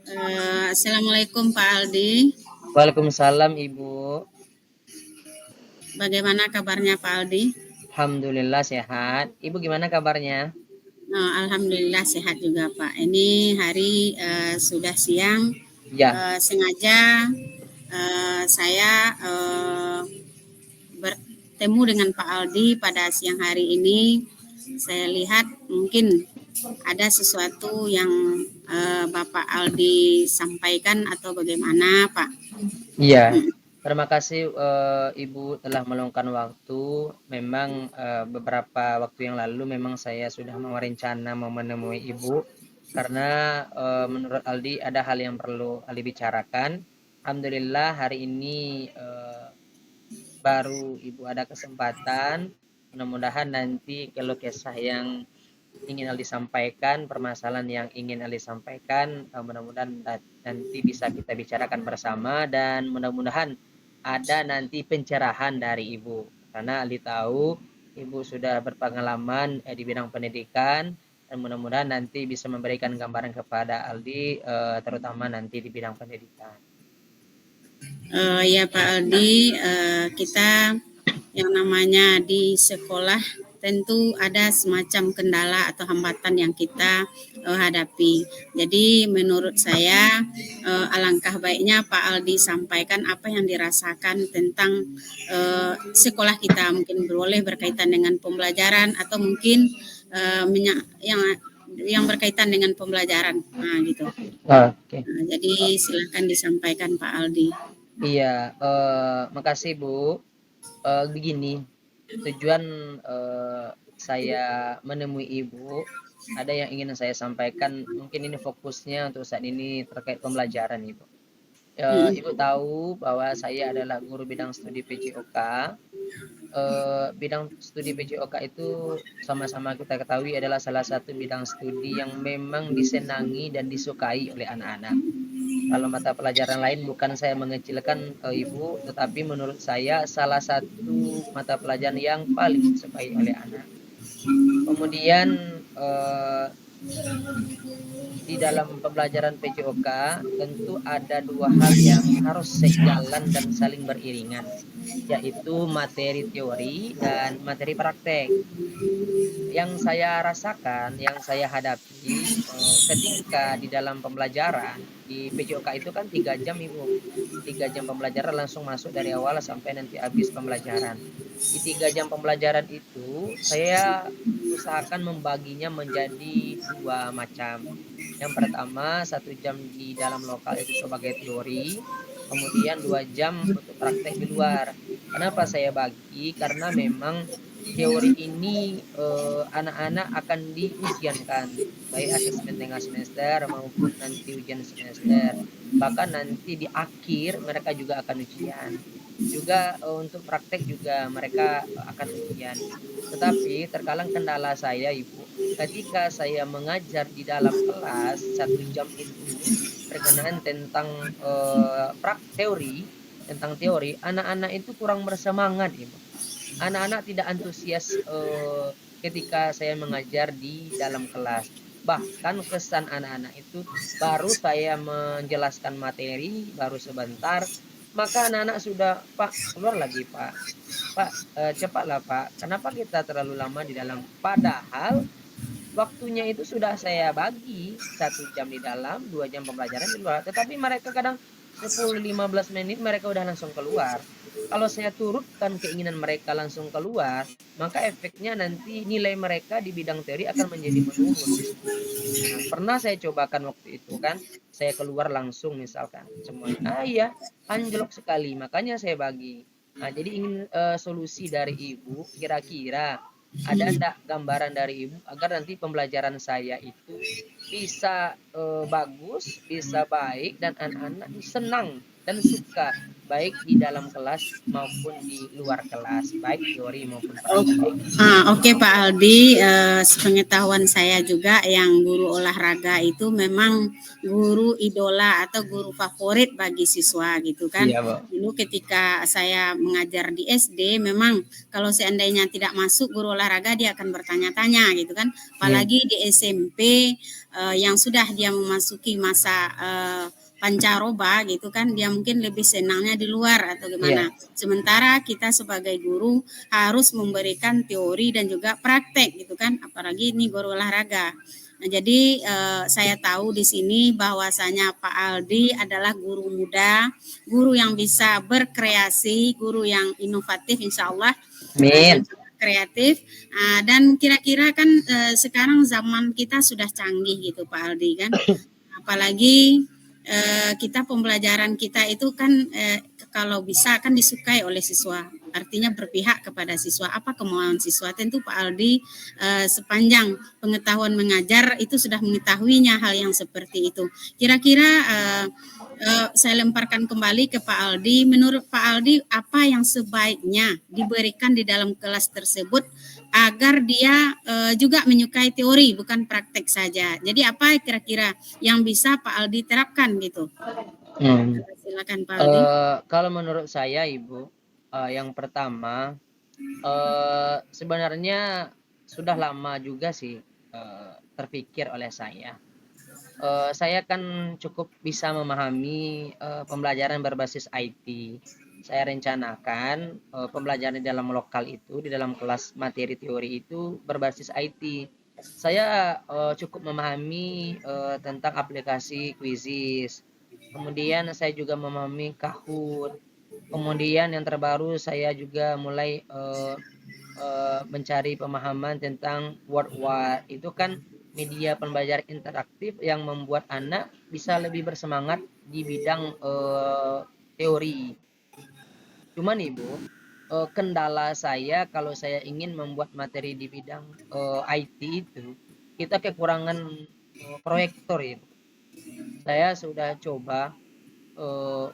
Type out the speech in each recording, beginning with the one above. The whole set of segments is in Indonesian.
Assalamualaikum Pak Aldi. Waalaikumsalam Ibu. Bagaimana kabarnya Pak Aldi? Alhamdulillah sehat. Ibu gimana kabarnya? Alhamdulillah sehat juga Pak. Ini hari sudah siang. Ya, Sengaja saya bertemu dengan Pak Aldi pada siang hari ini. Saya lihat mungkin ada sesuatu yang Bapak Aldi sampaikan atau bagaimana Pak? iya. Terima kasih Ibu telah meluangkan waktu. Memang beberapa waktu yang lalu memang saya sudah merencana mau menemui Ibu karena menurut Aldi ada hal yang perlu Aldi bicarakan. Alhamdulillah hari ini baru Ibu ada kesempatan. Mudah-mudahan nanti kalau kisah yang ingin Ali sampaikan, permasalahan yang ingin Ali sampaikan, mudah-mudahan nanti bisa kita bicarakan bersama dan mudah-mudahan ada nanti pencerahan dari Ibu. Karena Ali tahu Ibu sudah berpengalaman di bidang pendidikan dan mudah-mudahan nanti bisa memberikan gambaran kepada Aldi terutama nanti di bidang pendidikan. Ya Pak Aldi, kita yang namanya di sekolah tentu ada semacam kendala atau hambatan yang kita hadapi. Jadi menurut saya alangkah baiknya Pak Aldi sampaikan apa yang dirasakan tentang sekolah kita, mungkin boleh berkaitan dengan pembelajaran atau mungkin yang berkaitan dengan pembelajaran, nah gitu. Oke. Jadi silakan disampaikan Pak Aldi. Iya, makasih Bu. Begini, tujuan saya menemui Ibu, ada yang ingin saya sampaikan. Mungkin ini fokusnya untuk saat ini terkait pembelajaran Ibu. Ibu tahu bahwa saya adalah guru bidang studi PJOK. Bidang studi PJOK itu sama-sama kita ketahui adalah salah satu bidang studi yang memang disenangi dan disukai oleh anak-anak. Kalau mata pelajaran lain bukan saya mengecilkan Ibu, tetapi menurut saya salah satu mata pelajaran yang paling disukai oleh anak. Kemudian di dalam pembelajaran PJOK tentu ada dua hal yang harus sejalan dan saling beriringan, yaitu materi teori dan materi praktek. Yang saya rasakan, yang saya hadapi ketika di dalam pembelajaran di PJOK itu kan 3 jam Ibu, 3 jam pembelajaran langsung masuk dari awal sampai nanti habis pembelajaran. Di 3 jam pembelajaran itu saya usahakan membaginya menjadi 2 macam. Yang pertama 1 jam di dalam lokal itu sebagai teori, kemudian 2 jam untuk praktek di luar. Kenapa saya bagi? Karena memang teori ini anak-anak akan diujiankan baik asesmen tengah semester maupun nanti ujian semester, bahkan nanti di akhir mereka juga akan ujian juga. Untuk praktek juga mereka akan ujian, tetapi terkadang kendala saya Ibu, ketika saya mengajar di dalam kelas 1 jam itu berkenaan tentang teori, anak-anak itu kurang bersemangat Ibu. Anak-anak tidak antusias ketika saya mengajar di dalam kelas. Bahkan kesan anak-anak itu baru saya menjelaskan materi, baru sebentar, maka anak-anak sudah, Pak, keluar lagi, Pak. Pak, cepatlah, Pak. Kenapa kita terlalu lama di dalam? Padahal waktunya itu sudah saya bagi 1 jam di dalam, 2 jam pembelajaran di luar. Tetapi mereka kadang 10-15 menit mereka udah langsung keluar. Kalau saya turutkan keinginan mereka langsung keluar, maka efeknya nanti nilai mereka di bidang teori akan menjadi menurun. Nah, pernah saya cobakan waktu itu kan, saya keluar langsung misalkan semuanya. Iya, anjlok sekali. Makanya saya bagi. Nah, jadi ingin solusi dari Ibu, kira-kira ada enggak gambaran dari Ibu agar nanti pembelajaran saya itu bisa bagus, bisa baik dan anak-anak senang dan suka baik di dalam kelas maupun di luar kelas, baik teori maupun praktek. Oke Pak Aldi, sepengetahuan saya juga yang guru olahraga itu memang guru idola atau guru favorit bagi siswa gitu kan. Iya, Bu. Dulu ketika saya mengajar di SD, memang kalau seandainya tidak masuk guru olahraga dia akan bertanya-tanya gitu kan. Iya. Apalagi di SMP yang sudah dia memasuki masa pancaroba gitu kan, dia mungkin lebih senangnya di luar atau Iya. gimana. Sementara kita sebagai guru harus memberikan teori dan juga praktek gitu kan, apalagi ini guru olahraga. Nah, jadi saya tahu di sini bahwasanya Pak Aldi adalah guru muda, guru yang bisa berkreasi, guru yang inovatif insya Allah, dan Amin. juga kreatif. Dan kira-kira kan sekarang zaman kita sudah canggih gitu Pak Aldi kan, apalagi kita pembelajaran kita itu kan kalau bisa kan disukai oleh siswa, artinya berpihak kepada siswa, apa kemauan siswa. Tentu Pak Aldi sepanjang pengetahuan mengajar itu sudah mengetahuinya hal yang seperti itu. Kira-kira saya lemparkan kembali ke Pak Aldi. Menurut Pak Aldi, apa yang sebaiknya diberikan di dalam kelas tersebut agar dia juga menyukai teori bukan praktek saja. Jadi apa kira-kira yang bisa Pak Aldi terapkan gitu? Hmm. Silakan Pak Aldi. Kalau menurut saya Ibu, yang pertama sebenarnya sudah lama juga sih terpikir oleh saya. Saya kan cukup bisa memahami pembelajaran berbasis IT. Saya rencanakan pembelajaran di dalam lokal itu, di dalam kelas materi teori itu berbasis IT. Saya cukup memahami tentang aplikasi Quizizz. Kemudian saya juga memahami Kahoot. Kemudian yang terbaru saya juga mulai mencari pemahaman tentang WordWar. Itu kan media pembelajaran interaktif yang membuat anak bisa lebih bersemangat di bidang teori. Cuman Ibu, kendala saya kalau saya ingin membuat materi di bidang IT itu, kita kekurangan proyektor Ibu. Saya sudah coba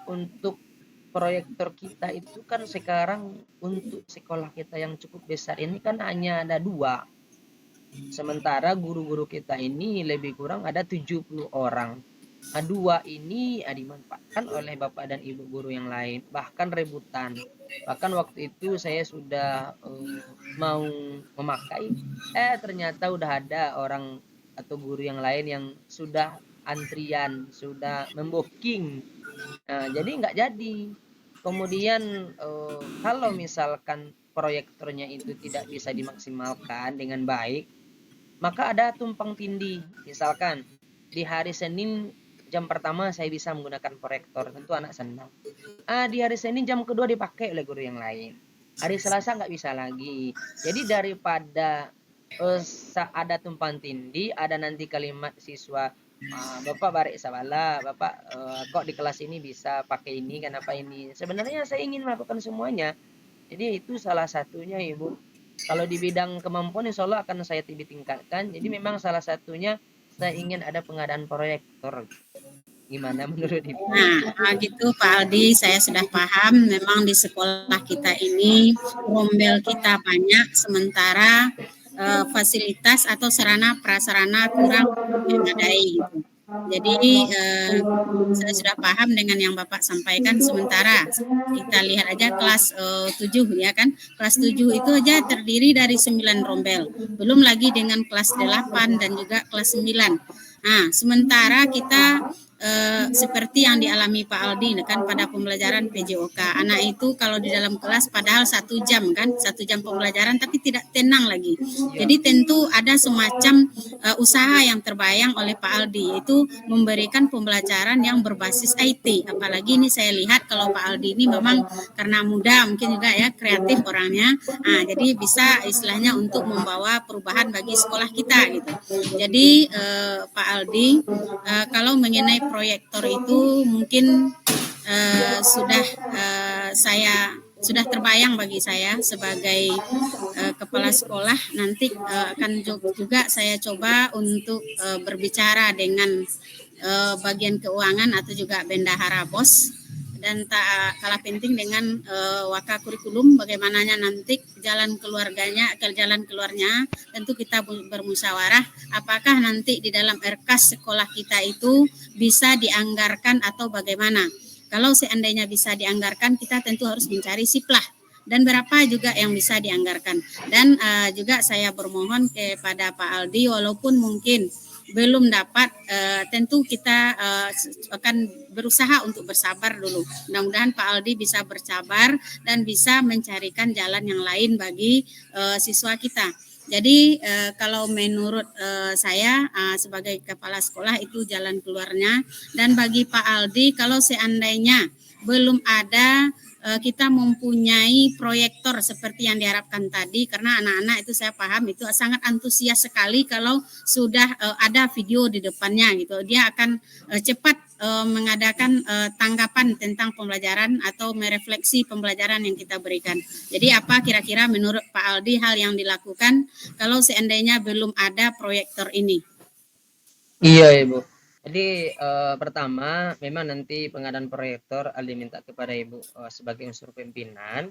untuk proyektor kita itu kan sekarang untuk sekolah kita yang cukup besar ini kan hanya ada 2. Sementara guru-guru kita ini lebih kurang ada 70 orang. Nah, 2 ini dimanfaatkan oleh bapak dan ibu guru yang lain, bahkan rebutan. Bahkan waktu itu saya sudah mau memakai, ternyata udah ada orang atau guru yang lain yang sudah antrian, sudah membooking. Nah, jadi nggak jadi. Kemudian kalau misalkan proyektornya itu tidak bisa dimaksimalkan dengan baik, maka ada tumpang tindih. Misalkan di hari Senin jam pertama saya bisa menggunakan proyektor, tentu anak senang. Di hari Senin jam kedua dipakai oleh guru yang lain. Hari Selasa nggak bisa lagi. Jadi daripada ada tumpang tindih, ada nanti kalimat siswa, Bapak barik sabala, Bapak kok di kelas ini bisa pakai ini, kenapa ini? Sebenarnya saya ingin melakukan semuanya. Jadi itu salah satunya Ibu. Kalau di bidang kemampuan insya Allah akan saya tingkatkan. Jadi memang salah satunya saya ingin ada pengadaan proyektor. Gimana menurut Ibu? Nah, gitu Pak Aldi, saya sudah paham. Memang di sekolah kita ini rombel kita banyak, sementara fasilitas atau sarana prasarana kurang memadai gitu. Jadi saya sudah paham dengan yang Bapak sampaikan. Sementara kita lihat aja kelas 7 ya kan. Kelas 7 itu aja terdiri dari 9 rombel. Belum lagi dengan kelas 8 dan juga kelas 9. Nah, sementara kita seperti yang dialami Pak Aldi kan pada pembelajaran PJOK, anak itu kalau di dalam kelas padahal 1 jam kan, 1 jam pembelajaran tapi tidak tenang lagi. Jadi tentu ada semacam usaha yang terbayang oleh Pak Aldi, yaitu memberikan pembelajaran yang berbasis IT. Apalagi ini saya lihat kalau Pak Aldi ini memang karena muda mungkin juga ya kreatif orangnya, jadi bisa istilahnya untuk membawa perubahan bagi sekolah kita gitu. Jadi Pak Aldi, kalau mengenai proyektor itu mungkin sudah terbayang bagi saya sebagai kepala sekolah. Nanti akan juga saya coba untuk berbicara dengan bagian keuangan atau juga bendahara BOS, dan tak kalah penting dengan waka kurikulum, bagaimananya nanti jalan keluarnya. Tentu kita bermusyawarah apakah nanti di dalam RKAS sekolah kita itu bisa dianggarkan atau bagaimana. Kalau seandainya bisa dianggarkan, kita tentu harus mencari siplah dan berapa juga yang bisa dianggarkan. Dan juga saya bermohon kepada Pak Aldi, walaupun mungkin belum dapat, tentu kita akan berusaha untuk bersabar dulu. Mudah-mudahan Pak Aldi bisa bersabar dan bisa mencarikan jalan yang lain bagi siswa kita. Jadi kalau menurut saya sebagai kepala sekolah itu jalan keluarnya. Dan bagi Pak Aldi, kalau seandainya belum ada kita mempunyai proyektor seperti yang diharapkan tadi, karena anak-anak itu saya paham itu sangat antusias sekali kalau sudah ada video di depannya gitu. Dia akan cepat mengadakan tanggapan tentang pembelajaran atau merefleksi pembelajaran yang kita berikan. Jadi apa kira-kira menurut Pak Aldi hal yang dilakukan kalau seandainya belum ada proyektor ini? Iya, Ibu. Jadi pertama memang nanti pengadaan proyektor Aldi minta kepada Ibu sebagai unsur pimpinan.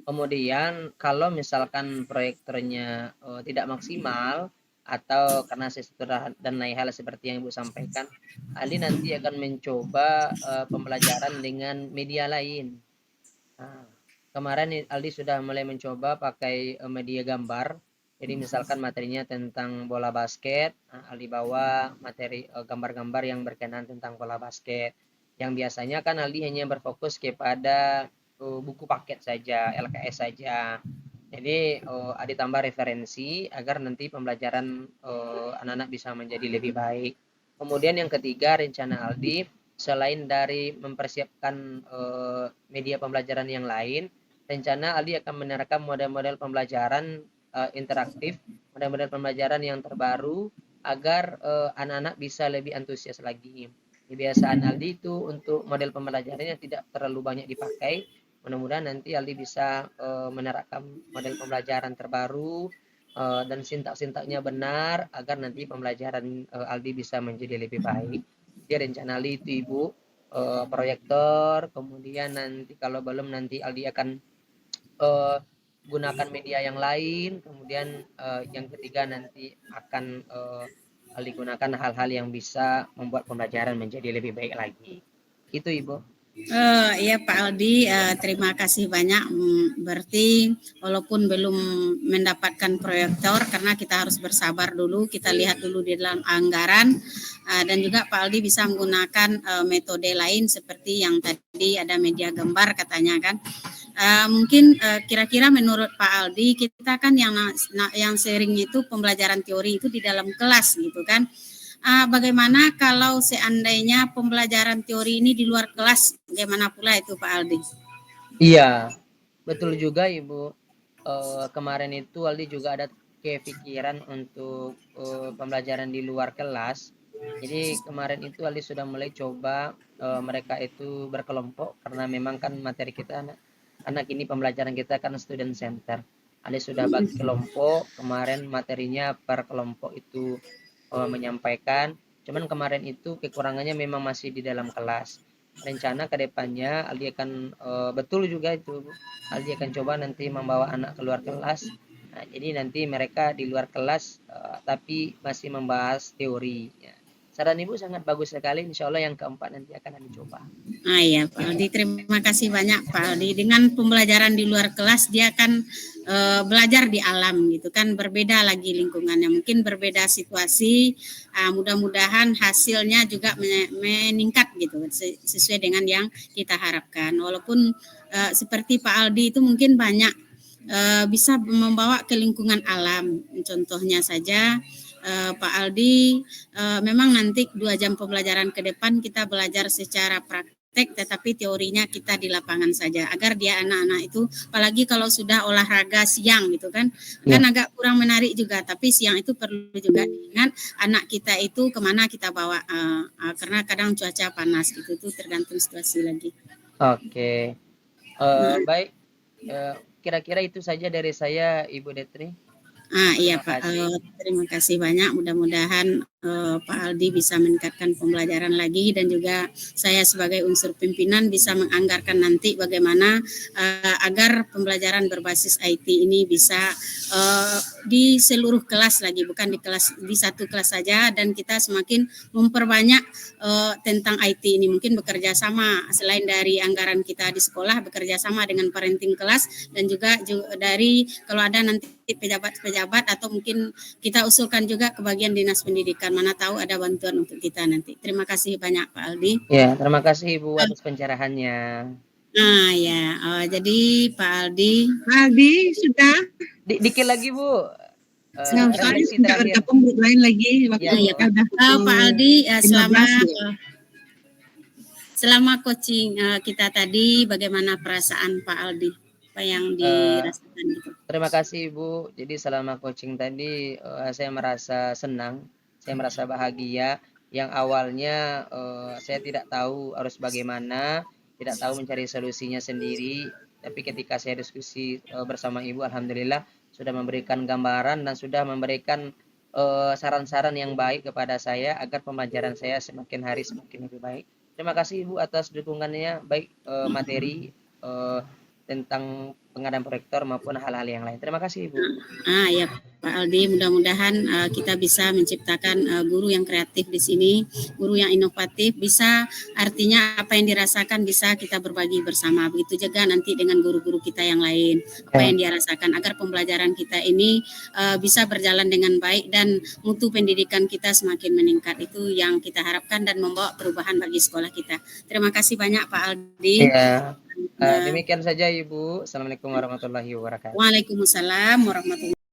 Kemudian kalau misalkan proyektornya tidak maksimal atau karena sesuatu dan lain hal seperti yang Ibu sampaikan, Aldi nanti akan mencoba pembelajaran dengan media lain. Nah, kemarin Aldi sudah mulai mencoba pakai media gambar. Jadi misalkan materinya tentang bola basket, Aldi bawa materi gambar-gambar yang berkenaan tentang bola basket. Yang biasanya kan Aldi hanya berfokus kepada buku paket saja, LKS saja. Jadi Aldi tambah referensi agar nanti pembelajaran anak-anak bisa menjadi lebih baik. Kemudian yang ketiga rencana Aldi selain dari mempersiapkan media pembelajaran yang lain, rencana Aldi akan menerapkan model-model pembelajaran interaktif, model-model pembelajaran yang terbaru agar anak-anak bisa lebih antusias lagi. Kebiasaan Aldi itu untuk model pembelajarannya tidak terlalu banyak dipakai. Mudah-mudahan nanti Aldi bisa menerapkan model pembelajaran terbaru dan sintak-sintaknya benar agar nanti pembelajaran Aldi bisa menjadi lebih baik. Jadi rencana Aldi itu Ibu proyektor, kemudian nanti kalau belum nanti Aldi akan gunakan media yang lain, kemudian yang ketiga nanti akan Aldi gunakan hal-hal yang bisa membuat pembelajaran menjadi lebih baik lagi. Itu Ibu. Iya Pak Aldi, terima kasih banyak. Berarti walaupun belum mendapatkan proyektor karena kita harus bersabar dulu, kita lihat dulu di dalam anggaran dan juga Pak Aldi bisa menggunakan metode lain seperti yang tadi ada media gambar katanya kan. Mungkin kira-kira menurut Pak Aldi kita kan yang sering itu pembelajaran teori itu di dalam kelas gitu kan. Bagaimana kalau seandainya pembelajaran teori ini di luar kelas, bagaimana pula itu Pak Aldi? Iya, betul juga Ibu. Kemarin itu Aldi juga ada kepikiran untuk pembelajaran di luar kelas. Jadi kemarin itu Aldi sudah mulai coba mereka itu berkelompok karena memang kan materi kita anak ini pembelajaran kita kan student center. Aldi sudah bagi kelompok, kemarin materinya per kelompok itu menyampaikan. Cuman kemarin itu kekurangannya memang masih di dalam kelas. Rencana ke depannya Aldi akan betul juga itu Aldi akan coba nanti membawa anak keluar kelas. Nah, jadi nanti mereka di luar kelas tapi masih membahas teori. Ya. Saran Ibu sangat bagus sekali. Insya Allah yang keempat nanti akan dicoba. Iya Pak Aldi, terima kasih banyak Pak Aldi. Dengan pembelajaran di luar kelas dia akan belajar di alam gitu kan, berbeda lagi lingkungannya, mungkin berbeda situasi. Mudah-mudahan hasilnya juga meningkat gitu sesuai dengan yang kita harapkan. Walaupun seperti Pak Aldi itu mungkin banyak bisa membawa ke lingkungan alam. Contohnya saja Pak Aldi, memang nanti 2 jam pembelajaran ke depan kita belajar secara praktek, tetapi teorinya kita di lapangan saja, agar dia anak-anak itu, apalagi kalau sudah olahraga siang gitu kan, kan agak kurang menarik juga, tapi siang itu perlu juga diingat anak kita itu kemana kita bawa, karena kadang cuaca panas gitu, itu tergantung situasi lagi. Oke, baik. Kira-kira itu saja dari saya, Ibu Detri. Iya Terima Pak, kasih. terima kasih banyak. Mudah-mudahan Pak Aldi bisa meningkatkan pembelajaran lagi dan juga saya sebagai unsur pimpinan bisa menganggarkan nanti bagaimana agar pembelajaran berbasis IT ini bisa di seluruh kelas lagi, bukan di satu kelas saja, dan kita semakin memperbanyak tentang IT ini. Mungkin bekerja sama selain dari anggaran kita di sekolah, bekerja sama dengan parenting kelas dan juga dari kalau ada nanti pejabat-pejabat atau mungkin kita usulkan juga ke bagian dinas pendidikan silakan, mana tahu ada bantuan untuk kita nanti. Terima kasih banyak Pak Aldi. Ya, terima kasih Ibu atas pencerahannya. Nah ya, jadi Pak Aldi. Pak Aldi sudah. Dikit lagi Bu. Soalnya Refleksi sudah terakhir. bergabung grup lain lagi. Ya, Ya, Pak Aldi, selama coaching kita tadi, bagaimana perasaan Pak Aldi? Apa yang dirasakan gitu? Terima kasih Ibu. Jadi selama coaching tadi saya merasa senang, saya merasa bahagia. Yang awalnya saya tidak tahu harus bagaimana, tidak tahu mencari solusinya sendiri. Tapi ketika saya diskusi bersama Ibu, alhamdulillah sudah memberikan gambaran dan sudah memberikan saran-saran yang baik kepada saya agar pembelajaran saya semakin hari semakin lebih baik. Terima kasih Ibu atas dukungannya, baik materi tentang pengadaan proyektor maupun hal-hal yang lain. Terima kasih Ibu. Ya Pak Aldi, mudah-mudahan kita bisa menciptakan guru yang kreatif di sini, guru yang inovatif, bisa artinya apa yang dirasakan bisa kita berbagi bersama. Begitu juga nanti dengan guru-guru kita yang lain, apa yang dia rasakan agar pembelajaran kita ini bisa berjalan dengan baik dan mutu pendidikan kita semakin meningkat. Itu yang kita harapkan dan membawa perubahan bagi sekolah kita. Terima kasih banyak Pak Aldi. Ya. Demikian saja Ibu. Assalamualaikum warahmatullahi wabarakatuh. Waalaikumsalam warahmatullahi wabarakatuh.